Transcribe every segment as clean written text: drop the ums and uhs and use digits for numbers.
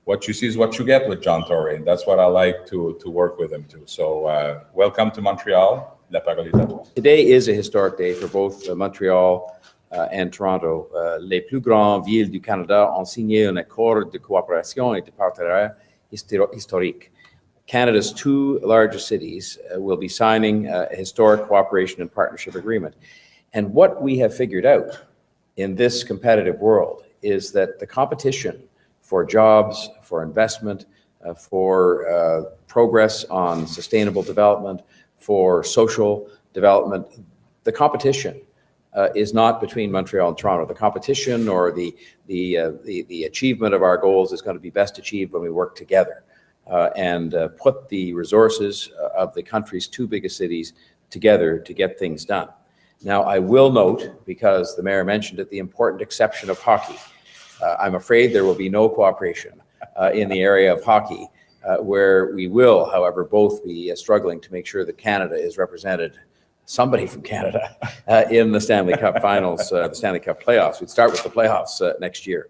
what you see is what you get with John Tory, and that's what I like to work with him too. So welcome to Montreal. La parole est à toi. Today is a historic day for both Montreal and Toronto. Les plus grandes villes du Canada ont signé un accord de coopération et de partenariat historique. Canada's two largest cities will be signing a historic cooperation and partnership agreement. And what we have figured out in this competitive world is that the competition for jobs, for investment, for progress on sustainable development, for social development, the competition is not between Montreal and Toronto. The competition or the achievement of our goals is going to be best achieved when we work together and put the resources of the country's two biggest cities together to get things done. Now, I will note, because the mayor mentioned it, the important exception of hockey. I'm afraid there will be no cooperation in the area of hockey, where we will, however, both be struggling to make sure that Canada is represented, somebody from Canada, in the Stanley Cup finals, the Stanley Cup playoffs. We'd start with the playoffs next year.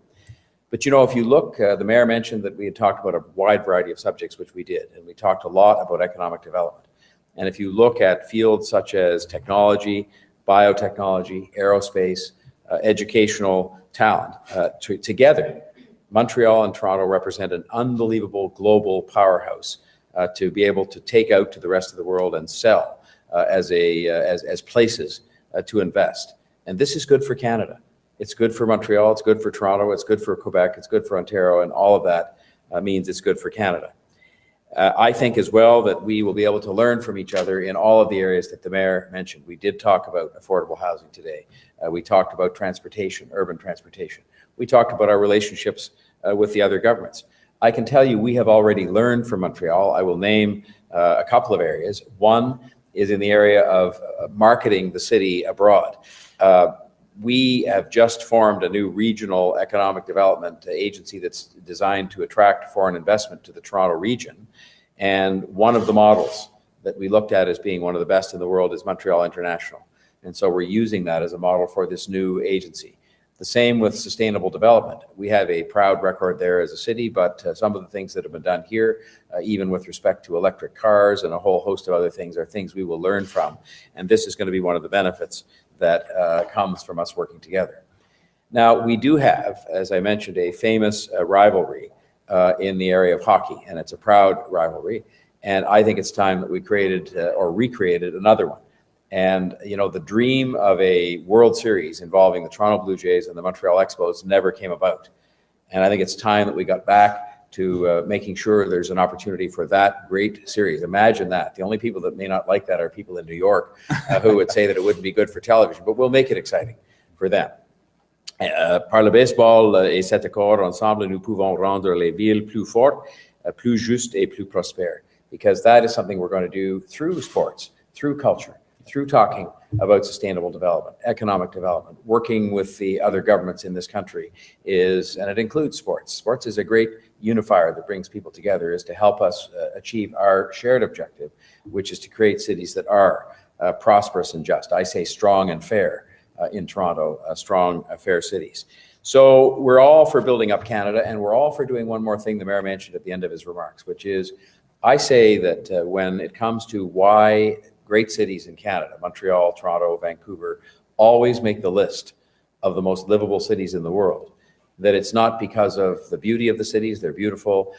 But, you know, if you look, the mayor mentioned that we had talked about a wide variety of subjects, which we did, and we talked a lot about economic development. And if you look at fields such as technology, biotechnology, aerospace, educational talent, together, Montreal and Toronto represent an unbelievable global powerhouse to be able to take out to the rest of the world and sell as places to invest. And this is good for Canada. It's good for Montreal, it's good for Toronto, it's good for Quebec, it's good for Ontario, and all of that means it's good for Canada. I think as well that we will be able to learn from each other in all of the areas that the mayor mentioned. We did talk about affordable housing today. We talked about transportation, urban transportation. We talked about our relationships with the other governments. I can tell you we have already learned from Montreal. I will name a couple of areas. One is in the area of marketing the city abroad. We have just formed a new regional economic development agency that's designed to attract foreign investment to the Toronto region. And one of the models that we looked at as being one of the best in the world is Montreal International. And so we're using that as a model for this new agency. The same with sustainable development. We have a proud record there as a city, but some of the things that have been done here, even with respect to electric cars and a whole host of other things, are things we will learn from. And this is going to be one of the benefits that comes from us working together. Now, we do have, as I mentioned, a famous rivalry in the area of hockey, and it's a proud rivalry. And I think it's time that we created or recreated another one. And, you know, the dream of a World Series involving the Toronto Blue Jays and the Montreal Expos never came about. And I think it's time that we got back to making sure there's an opportunity for that great series. Imagine that. The only people that may not like that are people in New York who would say that it wouldn't be good for television, but we'll make it exciting for them. Par le baseball et cet accord, ensemble, nous pouvons rendre les villes plus fortes, plus justes et plus prospères. Because that is something we're going to do through sports, through culture, through talking about sustainable development, economic development, working with the other governments in this country is, and it includes sports. Sports is a great unifier that brings people together, is to help us achieve our shared objective, which is to create cities that are prosperous and just. I say strong and fair in Toronto, strong, fair cities. So we're all for building up Canada, and we're all for doing one more thing the mayor mentioned at the end of his remarks, which is, I say that when it comes to why great cities in Canada, Montreal, Toronto, Vancouver, always make the list of the most livable cities in the world, that it's not because of the beauty of the cities, they're beautiful,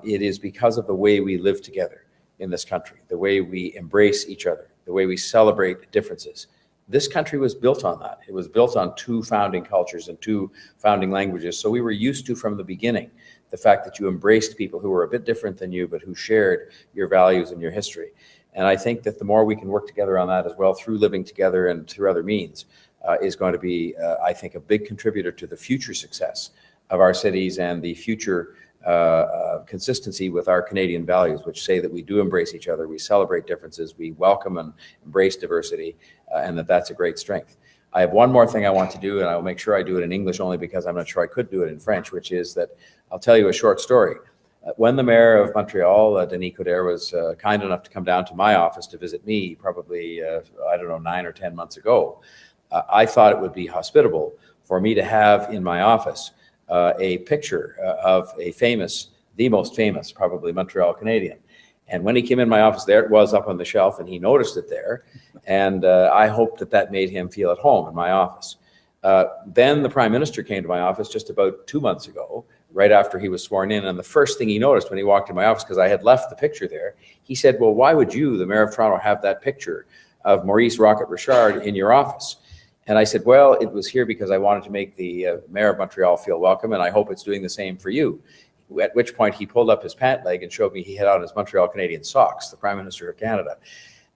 it is because of the way we live together in this country, the way we embrace each other, the way we celebrate differences. This country was built on that. It was built on two founding cultures and two founding languages. So we were used to, from the beginning, the fact that you embraced people who were a bit different than you, but who shared your values and your history. And I think that the more we can work together on that as well, through living together and through other means, is going to be, I think, a big contributor to the future success of our cities and the future consistency with our Canadian values, which say that we do embrace each other, we celebrate differences, we welcome and embrace diversity, and that's a great strength. I have one more thing I want to do, and I will make sure I do it in English only because I'm not sure I could do it in French, which is that I'll tell you a short story. When the mayor of Montreal, Denis Coderre, was kind enough to come down to my office to visit me, probably, I don't know, 9 or 10 months ago, I thought it would be hospitable for me to have in my office a picture of the most famous, probably Montreal Canadian. And when he came in my office, there it was up on the shelf, and he noticed it there. And I hoped that that made him feel at home in my office. Then the Prime Minister came to my office just about 2 months ago, right after he was sworn in. And the first thing he noticed when he walked in my office, because I had left the picture there, he said, well, why would you, the Mayor of Toronto, have that picture of Maurice Rocket Richard in your office? And I said, well, it was here because I wanted to make the Mayor of Montreal feel welcome, and I hope it's doing the same for you. At which point he pulled up his pant leg and showed me he had on his Montreal Canadian socks, the Prime Minister of Canada.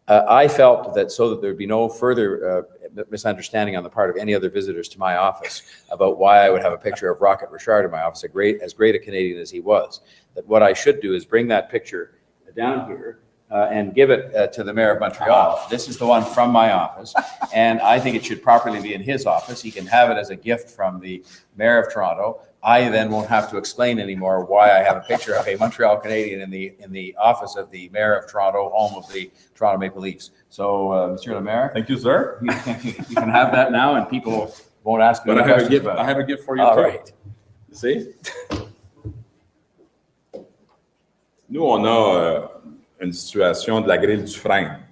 I felt that so that there'd be no further misunderstanding on the part of any other visitors to my office about why I would have a picture of Rocket Richard in my office, as great a Canadian as he was, that what I should do is bring that picture down here and give it to the Mayor of Montreal. This is the one from my office, and I think it should properly be in his office. He can have it as a gift from the Mayor of Toronto. I then won't have to explain anymore why I have a picture of a Montreal Canadian in the office of the Mayor of Toronto, home of the Toronto Maple Leafs. So, Monsieur le Maire, Thank you, sir. you can have that now, and people won't ask me But any questions about it. I have a gift for you All too. right. See? Nous, on a une situation de la grille du frein.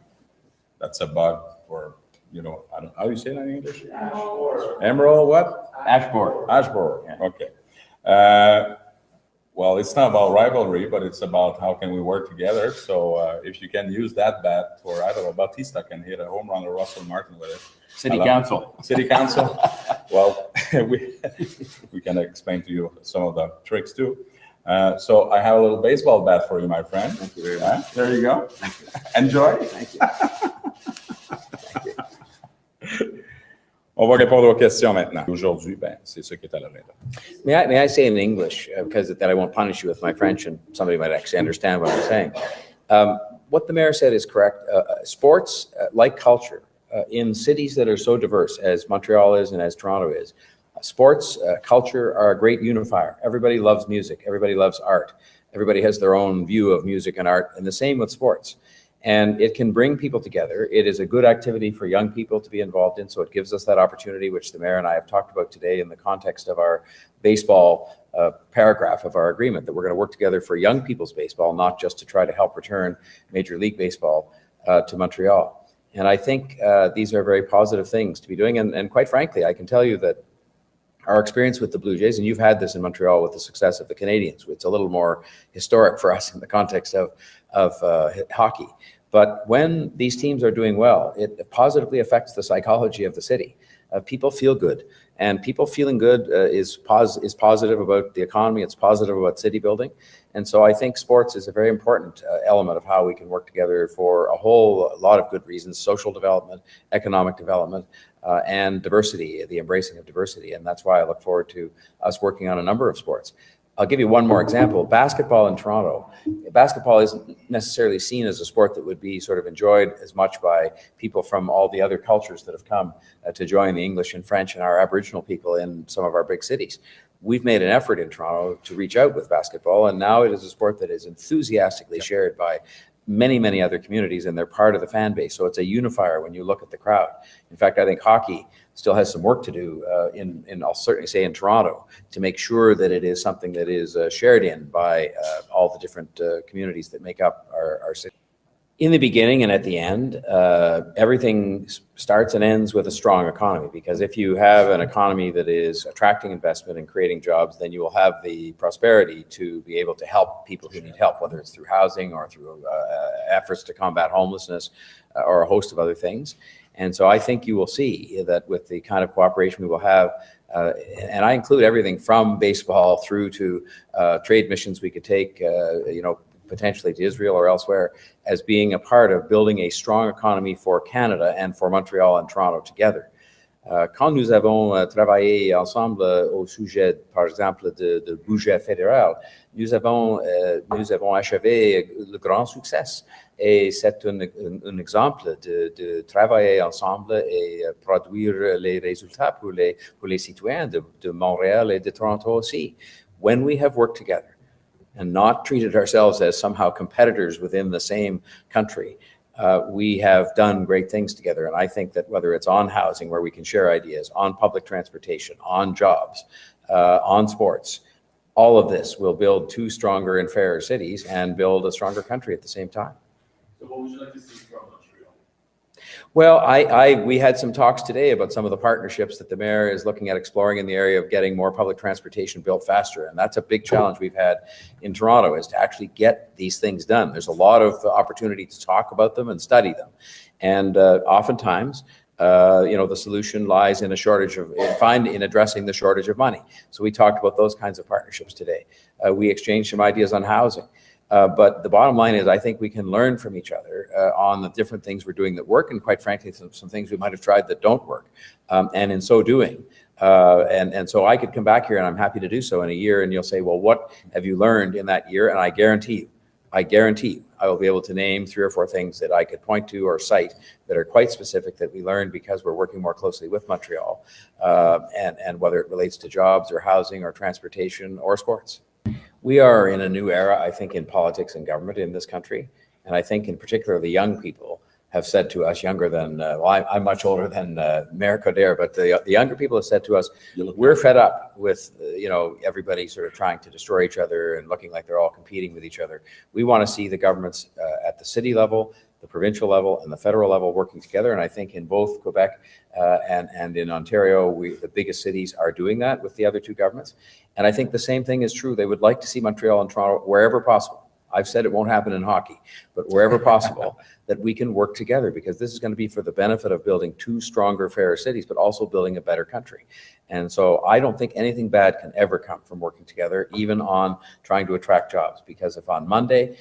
That's a bug for, you know, I don't, how do you say that in English? Emerald what? Ash borer. Ash borer, Yeah. okay. Well, it's not about rivalry, but it's about how can we work together. So if you can use that bat for, I don't know, Bautista can hit a home run or Russell Martin with it. City Council. City Council. Well, we can explain to you some of the tricks too. So I have a little baseball bat for you, my friend. Thank you very much. There you go. Enjoy. Thank you. On va répondre aux questions maintenant. Aujourd'hui, c'est ce qui est à l'agenda. May I say in English, because that I won't punish you with my French and somebody might actually understand what I'm saying. What the mayor said is correct. Sports, like culture, in cities that are so diverse as Montreal is and as Toronto is, sports, culture are a great unifier. Everybody loves music. Everybody loves art. Everybody has their own view of music and art, and the same with sports. And it can bring people together. It is a good activity for young people to be involved in, so it gives us that opportunity, which the mayor and I have talked about today in the context of our baseball paragraph of our agreement, that we're going to work together for young people's baseball, not just to try to help return Major League Baseball to Montreal. And I think these are very positive things to be doing. And quite frankly, I can tell you that our experience with the Blue Jays, and you've had this in Montreal with the success of the Canadians, it's a little more historic for us in the context of hockey. But when these teams are doing well, it positively affects the psychology of the city. People feel good, and people feeling good is positive about the economy. It's positive about city building. And so I think sports is a very important element of how we can work together for a whole lot of good reasons: social development, economic development, and diversity, the embracing of diversity. And that's why I look forward to us working on a number of sports. I'll give you one more example. Basketball in Toronto. Basketball isn't necessarily seen as a sport that would be sort of enjoyed as much by people from all the other cultures that have come to join the English and French and our Aboriginal people in some of our big cities. We've made an effort in Toronto to reach out with basketball, and now it is a sport that is enthusiastically shared by many, many other communities, and they're part of the fan base. So it's a unifier when you look at the crowd. In fact, I think hockey still has some work to do I'll certainly say in Toronto, to make sure that it is something that is shared in by all the different communities that make up our city. In the beginning and at the end, everything starts and ends with a strong economy, because if you have an economy that is attracting investment and creating jobs, then you will have the prosperity to be able to help people who need help, whether it's through housing or through efforts to combat homelessness or a host of other things. And so I think you will see that with the kind of cooperation we will have, and I include everything from baseball through to trade missions we could take, potentially to Israel or elsewhere, as being a part of building a strong economy for Canada and for Montreal and Toronto together. Quand nous avons travaillé ensemble au sujet, par exemple, de budget fédéral, nous avons achevé le grand succès. Et c'est un exemple de travailler ensemble et produire les résultats pour les citoyens de Montréal et de Toronto aussi. When we have worked together and not treated ourselves as somehow competitors within the same country, we have done great things together. And I think that whether it's on housing, where we can share ideas, on public transportation, on jobs, on sports, all of this will build two stronger and fairer cities and build a stronger country at the same time. So what would you like to see from Montreal? Well, we had some talks today about some of the partnerships that the mayor is looking at exploring in the area of getting more public transportation built faster. And that's a big challenge we've had in Toronto, is to actually get these things done. There's a lot of opportunity to talk about them and study them. And oftentimes, the solution lies in a shortage of, in addressing the shortage of money. So we talked about those kinds of partnerships today. We exchanged some ideas on housing. But the bottom line is, I think we can learn from each other on the different things we're doing that work, and quite frankly, some things we might have tried that don't work. And in so doing, and so I could come back here, and I'm happy to do so in a year, and you'll say, well, what have you learned in that year? And I guarantee you, I will be able to name 3 or 4 things that I could point to or cite that are quite specific that we learned because we're working more closely with Montreal, and whether it relates to jobs or housing or transportation or sports. We are in a new era, I think, in politics and government in this country. And I think in particular, the young people have said to us, younger than, I'm much older than Mayor Coderre, but the younger people have said to us, we're fed up with, everybody sort of trying to destroy each other and looking like they're all competing with each other. We want to see the governments at the city level, the provincial level, and the federal level working together. And I think in both Quebec and in Ontario, the biggest cities are doing that with the other 2 governments. And I think the same thing is true. They would like to see Montreal and Toronto, wherever possible. I've said it won't happen in hockey, but wherever possible, that we can work together, because this is going to be for the benefit of building 2 stronger, fairer cities, but also building a better country. And so I don't think anything bad can ever come from working together, even on trying to attract jobs. Because if on Monday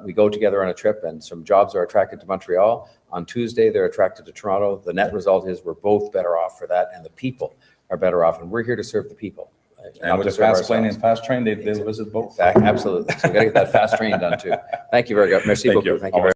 we go together on a trip and some jobs are attracted to Montreal, on Tuesday they're attracted to Toronto, the net result is we're both better off for that, and the people are better off. And we're here to serve the people. And with the fast plane and fast train, they'll visit both. Absolutely. So we got to get that fast train done too. Thank you very much. Merci beaucoup. Thank you very much.